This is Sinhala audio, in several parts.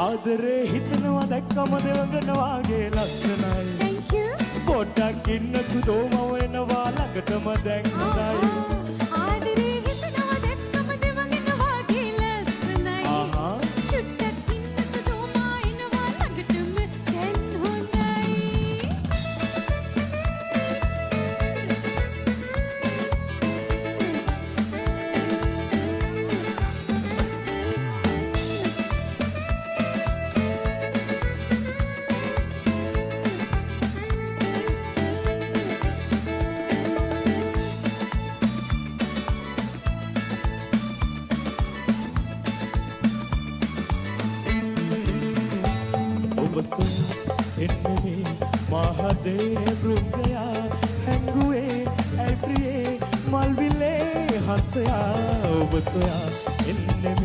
ආදරේ හිතනවා දැක්කම දෙවඟන වාගේ ලස්සනයි. Thank you. පොඩ්ඩක් ඉන්න සුදෝ මම එනවා ළඟටම දැන් හොඳයි. ආදරේ හිතනවා දැක්කම දෙවඟන වාගේ ලස්සනයි. චුට්ටක් ඉන්න සුදෝ මා එනවා ළඟටම දැන් හොඳයි. එන්නේ මහදේ බෘංගයා හැංගුවේ ඇල්ප්‍රියේ මල්විලේ හසයා ඔබ සොයා එන්නේ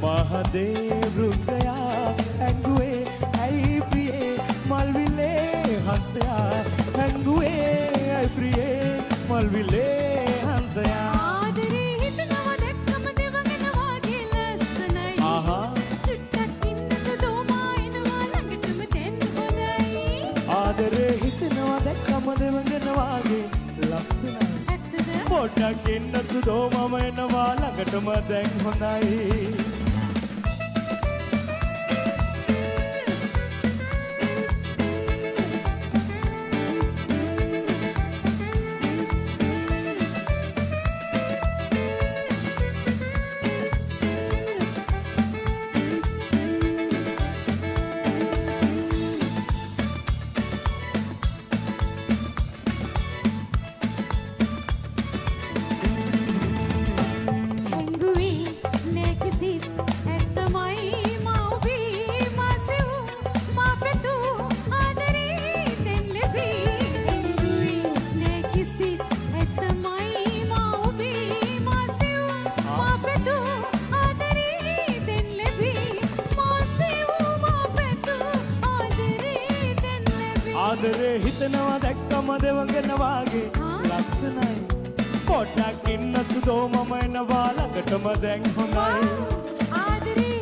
මහදේ බෘංගයා හැංගුවේ ඇල්ප්‍රියේ මල්විලේ හසයා හැංගුවේ ඇල්ප්‍රියේ මල්විලේ හසයා ආදරේ හිතනවා දැක්කම දෙවඟන වාගේ ලස්සනයි. චුට්ටක් ඉන්න සුදෝ මා එනවා ළඟටම දැන් හොඳයි. ආදරේ හිතනවා දැක්කම දෙවඟන වාගේ ලස්සනයි. ඇත්තද? පොඩ්ඩක් ඉන්න සුදෝ මම එනවා ළඟටම දැන් හොඳයි. ආදරේ හිතනවා දැක්කම දෙවඟන වාගේ ලස්සනයි. පොඩ්ඩක් ඉන්න සුදෝ මම එනවා ළඟටම දැන් හොඳයි. ආදරේ